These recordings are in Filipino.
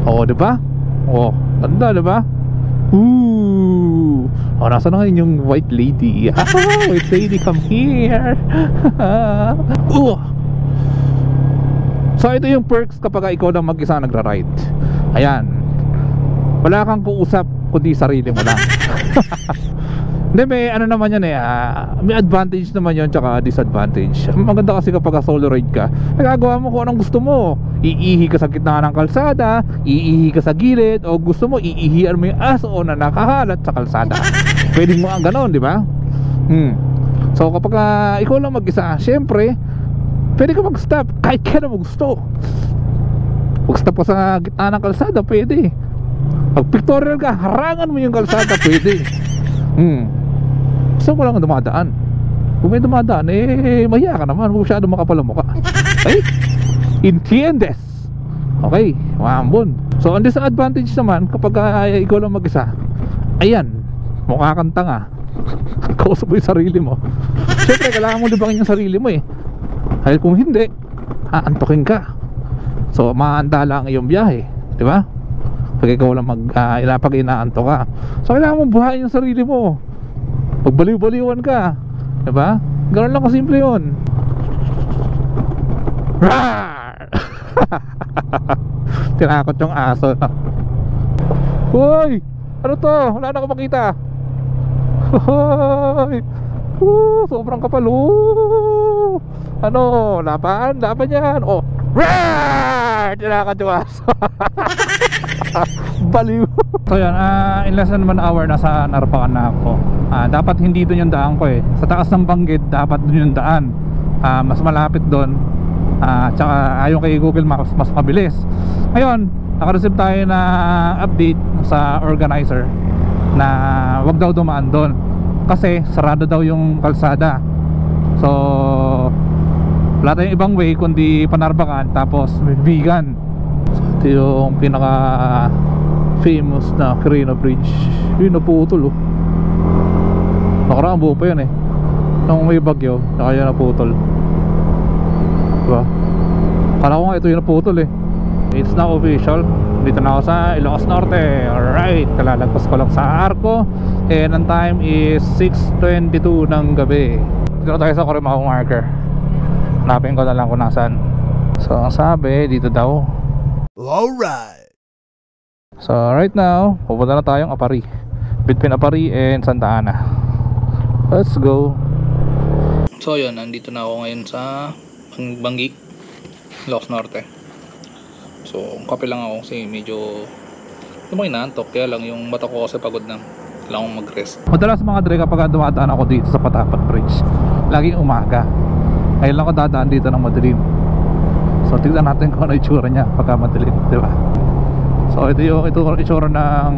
Oh, di ba? Oh, ganda, di ba? Oh, nasa na ngayon yung white lady? White lady, come here. So ito yung perks kapag ikaw lang mag-isa nagra-ride. Ayan, wala kang kuusap kundi sarili mo lang. Hindi, may ano naman yan may advantage naman yun, tsaka disadvantage. Maganda kasi kapag solo ride ka, nagagawa mo kung anong gusto mo. Iihi ka sa gitna ng kalsada, iihi ka sa gilid, o gusto mo iihian mo yung aso na nakakalat sa kalsada. Pwede mo ang ganon, di ba? So kapag ikaw lang mag-isa, syempre pwede ka mag-stop kahit kailan mo gusto. Mag-stop ka sa gitna ng kalsada, pwede. Pag pictorial ka, harangan mo yung kalsada, pwede. Gusto mo lang dumadaan. Kung may dumadaan, mahiya ka naman, masyado makapal ang mukha. Okay? Entiendes? Okay, maambon. So ang disadvantage naman kapag ikaw lang mag-isa, ayan, mukha kang tanga. Kausap mo yung sarili mo. Siyempre kailangan mo libangin yung sarili mo dahil kung hindi, aantokin ka. So maanda lang yung biyahe, di ba? Pag ikaw lang pag inaanto ka, so kailangan mo buhayin yung sarili mo. Pag baliw-baliwan ka, diba? Ganoon lang kasimple yun. Tinakot yung aso. Hoy! Ano to? Wala na akong makita. Hoy! Sobrang kapal. Ano? Laban? Laban yan. Oh! Tinakot yung aso. Baliw. So yan, in less than 1 hour nasa Narvacan na ako. Dapat hindi doon yung daan ko sa taas ng Banggit, dapat doon yung daan. Mas malapit doon. Tsaka ayon kay Google Maps, mas mabilis. Ngayon, naka-receive tayo na update sa organizer na wag daw dumaan doon kasi sarado daw yung kalsada. So wala tayong ibang way kundi Panarbacan tapos vegan. So, ito yung pinaka famous na Quirino Bridge. Yun, naputol nakaraan buo pa yun nung may bagyo, kaya naputol, diba? Kala ko nga ito yung naputol It's now official. Dito na ako sa Ilocos Norte. Alright, kalalagpas ko lang sa Arco and ang time is 6:22 ng gabi. Dito na tayo sa Corimao marker. Hanapin ko na lang kung nasaan. So ang sabi dito daw. Alright. So right now, pupunta na tayong Apari, between Apari and Santa Ana. Let's go. So yun, nandito na ako ngayon sa Banggit, Ilocos Norte. So kape lang ako kasi medyo inaantok. Kaya lang yung mata ko kasi pagod na. Kailangan kong mag-rest. Madalas mga dre kapag dumadaan ako dito sa Patapat Bridge, laging umaga. Ngayon lang ako dadaan dito ng madilim. So tignan natin kung ano itsura niya pagka madilim, diba? So ito yung itsura ng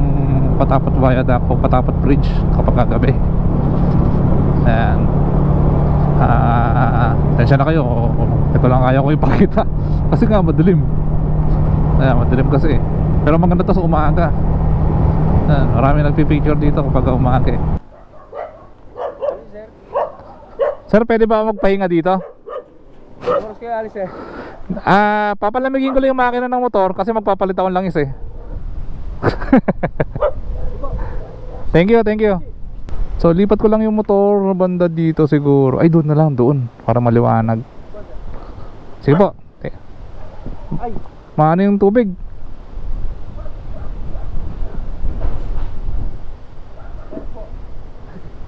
Patapat Viaduct o Patapat Bridge kapag gabi. Ayan. Tensya na kayo, ito lang kaya ko ipakita kasi nga madilim. Ayan, madilim kasi. Pero maganda to sa umaga. Ayan, marami nagpipicture dito kapag umaga Sir, pwede ba magpahinga dito? Oras kayo alis papalamigin ko lang yung makina ng motor kasi magpapalit ako lang Thank you. So lipat ko lang yung motor banda dito siguro. Ay doon na lang, doon para maliwanag. Sige po. Ay, maano yung tubig?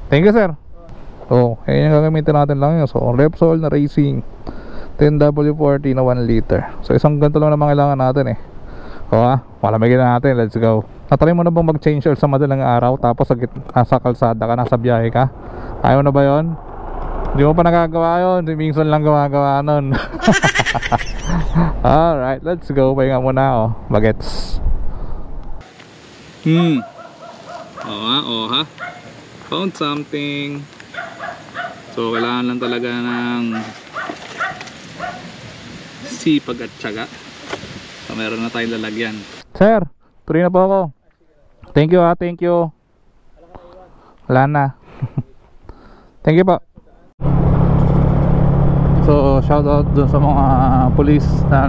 Thank you sir. So ayan yung gagamitin natin lang yun. So Repsol na Racing 10W40 na 1 liter. So isang ganito lang naman kailangan natin malamigin na natin. Let's go. Natry mo na bang mag-change oil sa madalang araw tapos nasa kalsada ka, nasa biyahe ka? Ayaw na ba yun? Hindi mo pa nagagawa yun, si Mingson lang gumagawa nun. Alright, let's go. Pahinga muna bagets. Ha? Found something. So kailangan lang talaga ng sipag at tiyaga. So meron na tayong lalagyan. Sir, tuloy na po ako. Thank you thank you. Wala na. Thank you po. So shout out dun sa mga police na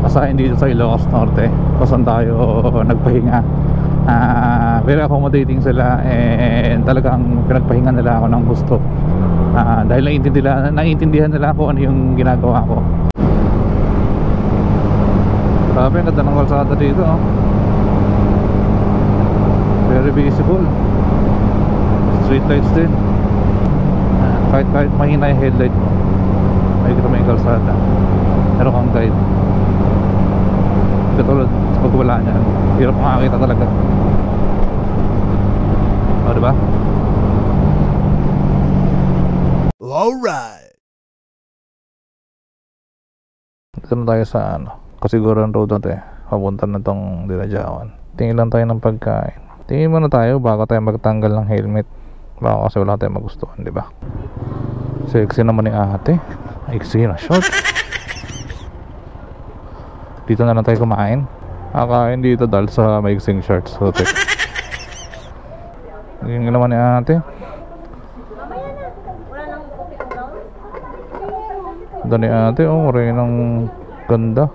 asahin dito sa Ilocos Norte kung saan tayo nagpahinga. Very accommodating sila and talagang pinagpahinga nila ako ng gusto. Dahil naiintindihan nila kung ano yung ginagawa ko. Grabe, ang ganda ng kalsada dito, oh. Very visible. Street lights din. Kahit mahina yung headlight mo, makikita mo yung kalsada. Meron kang guide. Katulad sa pag wala niyan, hirap makakita talaga. O, diba? Alright. Dito na tayo sa Kasiguran Road natin. Papunta na tong Dinadyawan. Tingin lang tayo ng pagkain. Tingin muna tayo bago tayo magtanggal ng helmet. Baka kasi wala tayong magustuhan, diba? Sexy naman ni ate. Iksi na short. Dito na lang tayo kumain. Kakain dito dahil sa maiksing shorts. So, yung naman ni ate. Ganda ni ate, oh, ng ganda.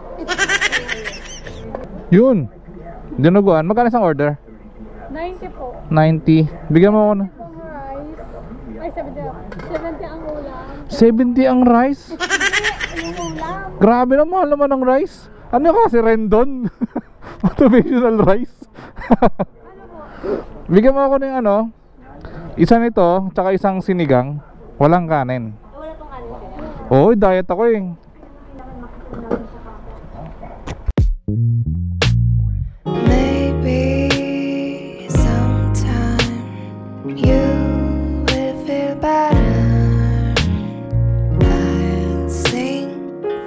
Yun. Dinuguan. Magkano isang order? 90 po. 90. Bigyan mo ako na. Rice. Ay, 70 ang ulam. 70 ang rice? Yung ulam. Grabe na, mahal naman ang rice. Ano kasi rendon? Motivational rice. Bigyan mo ako ng isa nito, tsaka isang sinigang. Walang kanin. Wala pong kanin siya. Oo, diet ako eh. Maybe sometime you will feel better. I'll sing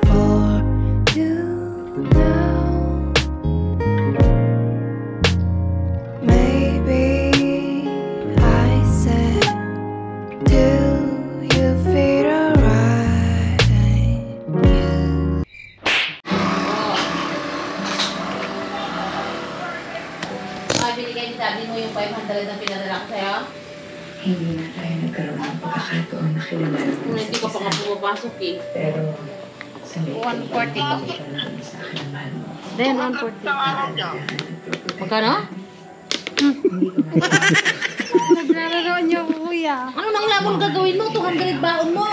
for you now. Maybe I said, do you feel alright? You Binigay ni Daddy mo yung 500 na pinadala ko sa'yo? Hindi na tayo nagkaroon ng pagkakataon na kilala. Hindi ko pa nga pumapasok eh. Pero sa late 140 ka. sa akin ang mahal mo. Then, 140. Magkano? Naglaro niyo, kuya. Ano nang lamang gagawin mo? 200 baon mo!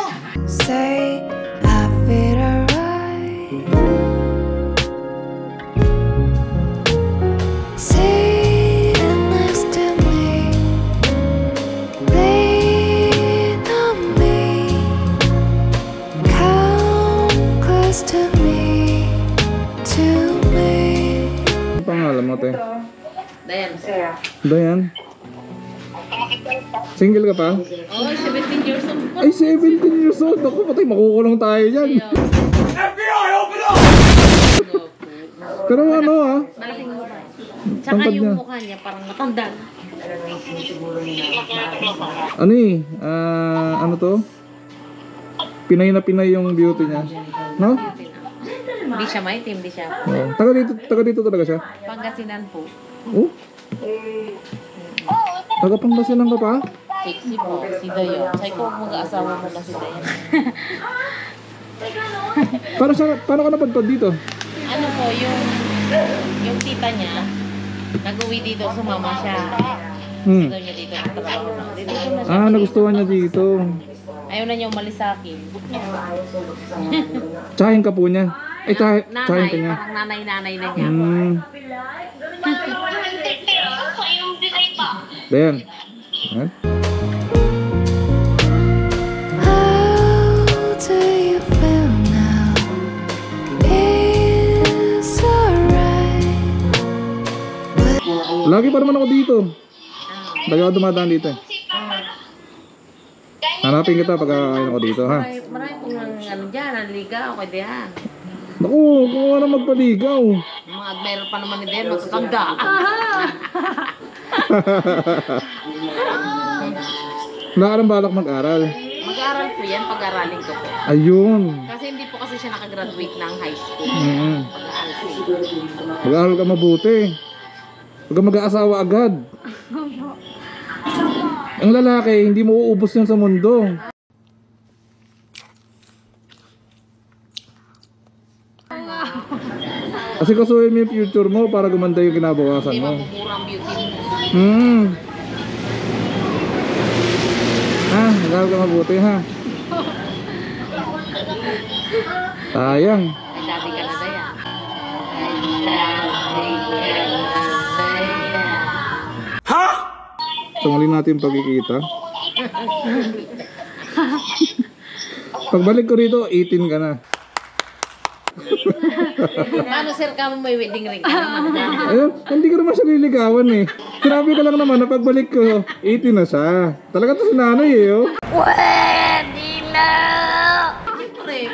say I feel alright. Sit next to me, lean on me, come close to me, to me. Ano pangalan mo, te? Dayan. Dayan? Single ka pa? Oh, 17 years old po. Ay, 17 years old. Ako, patay, makukulong tayo dyan. Pero ano Malaking mukha. Tsaka Tangkad yung niya. mukha niya parang matanda. ano ano to? Pinay na pinay yung beauty niya. No? Hindi siya maitim, hindi siya. Oh. Taga dito talaga siya? Pangasinan po. Oh? Taga Pangasinan ka pa? Sexy po, si Dayo. Sabi ko, mag-aasawa mo na si Dayo. Paano ka napadpad dito? Ano po, yung tita niya, nag-uwi dito, sumama siya. Hmm. Gusto niya dito nagtrabaho na. Dito na siya. Nagustuhan niya dito. Ayaw na niya umalis sa akin. Tsahin ka po niya. Ay, tsahin ka Nanay, niya. parang nanay-nanay na niya. Dayan. Yan. How do you feel now? It's alright. Lagi pa naman ako dito. Lagi ako dumadaan dito eh. Hanapin kita pag kakain ako dito, ha? Marami pong dyan, nanligaw, kay Dehan. Naku, kung ano magpaligaw. Mga meron pa naman ni Dehan, magkakanda. Wala ka ng balak mag-aral. Mag-aaral po yan, pag-aralin ko po. Ayun. Kasi hindi po kasi siya nakagraduate ng high school. Pag-aaral po. Mag-aral ka mabuti. Huwag ka mag-aasawa agad. Ang lalaki, hindi mo uubos yan sa mundo. Kasi kasuhin mo yung future mo para gumanda yung kinabukasan Hindi mo. mapupura ang beauty mo. Nagkakaroon ka mabuti ha. Sayang. Ay, dati ka na daya. Ay, dati ka na daya. Sumali natin yung pagkikita. Pagbalik ko rito, 18 ka na. Paano sir ka mo may wedding ring ka naman? Ayun, hindi ko naman siya nililigawan eh. Sinabi ko lang naman na pagbalik ko, 18 na siya. Talaga to si nanay eh, oh. Siyempre,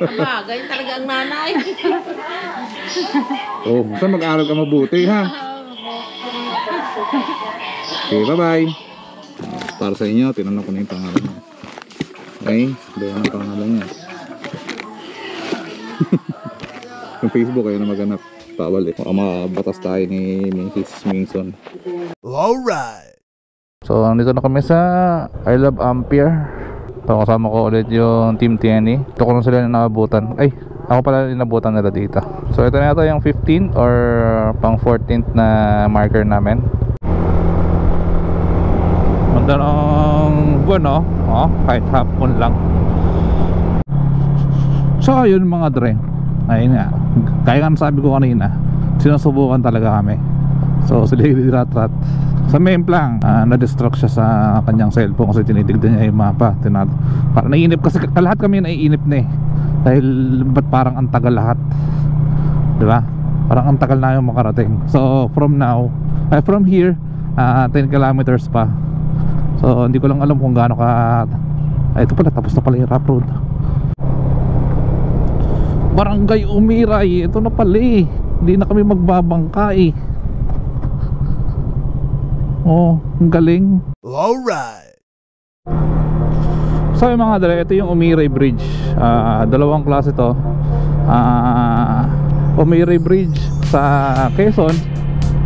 abagay talaga ang nanay. Oh, basta mag-aaral ka mabuti ha. Okay, bye-bye. Para sa inyo, tinanong ko na yung pangalan niya. Okay, doon ang pangalan niya. Yung Facebook kayo na maghanap. Bawal eh. Baka mabatas tayo ni Mrs. Minson. Alright. So, nandito na kami sa I Love Ampere. So, kasama ko ulit yung Team TNE. Ito ko lang sila na nakabutan. Ay, ako pala inabutan nila dito. So, ito na ito yung 15th or pang 14th na marker namin. Ganda ng buwan, no? Oh, kahit hapon lang. So, yun mga dre. Ayun nga, kaya nga sabi ko kanina, sinusubukan talaga kami. So si Lady Rat sa main lang, na-distract siya sa kanyang cellphone kasi tinitignan niya yung mapa. Parang naiinip kasi lahat kami naiinip na eh. Dahil ba't parang ang tagal lahat, diba? Parang ang tagal na yung makarating. So from here 10 kilometers pa. So hindi ko lang alam kung gaano ka. Ito pala, tapos na pala yung rough road. Barangay Umiray, ito na pala eh. Hindi na kami magbabangka eh. Oh, ang galing. Alright. So yung mga dala, ito yung Umiray Bridge. Dalawang klase to. Umiray Bridge sa Quezon.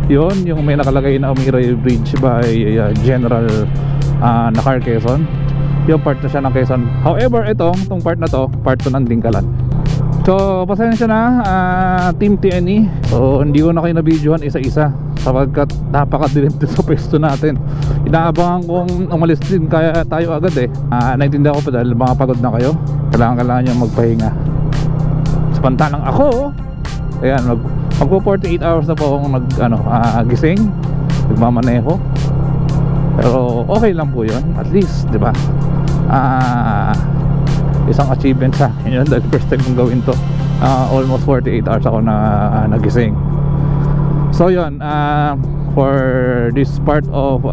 Yun, yung may nakalagay na Umiray Bridge by General Nakar Quezon. Yung part na siya ng Quezon. However, itong part na to, part to ng Dingkalan. So pasensya na Team TNE. So hindi ko na kayo na-videohan isa-isa sapagkat napakadilim din sa pwesto natin. Inaabangan kong umalis din kaya tayo agad eh. Naintindihan ko pa dahil mga pagod na kayo. Kailangan nyo magpahinga. Samantalang ako, ayan, magpo 48 hours na po akong gising, nagmamaneho. Pero okay lang po yun. At least, di ba? Isang achievement sa akin yun dahil first time kong gawin to. Almost 48 hours ako na nagising. So yun, for this part of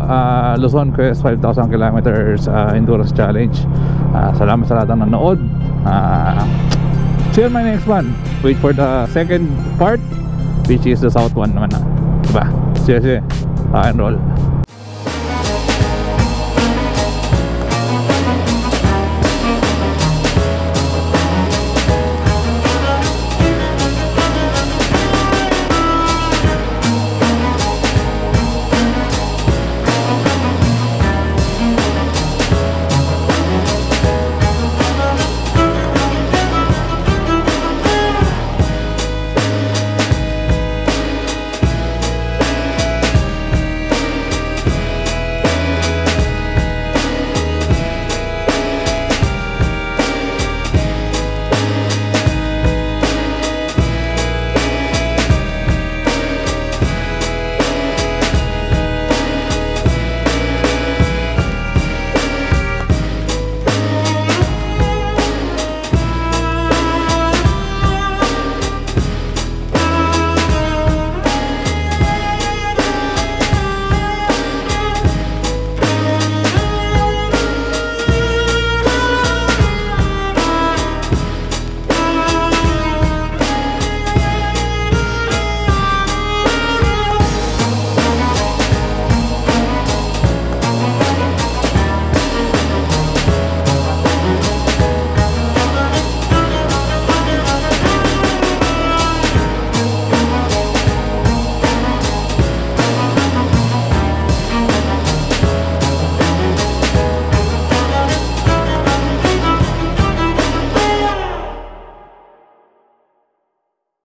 Luzon Quest 5,000 kilometers endurance challenge, salamat sa lahat ng nanood. See you in my next one. Wait for the second part, which is the south one naman. Diba? See you. Rock and roll.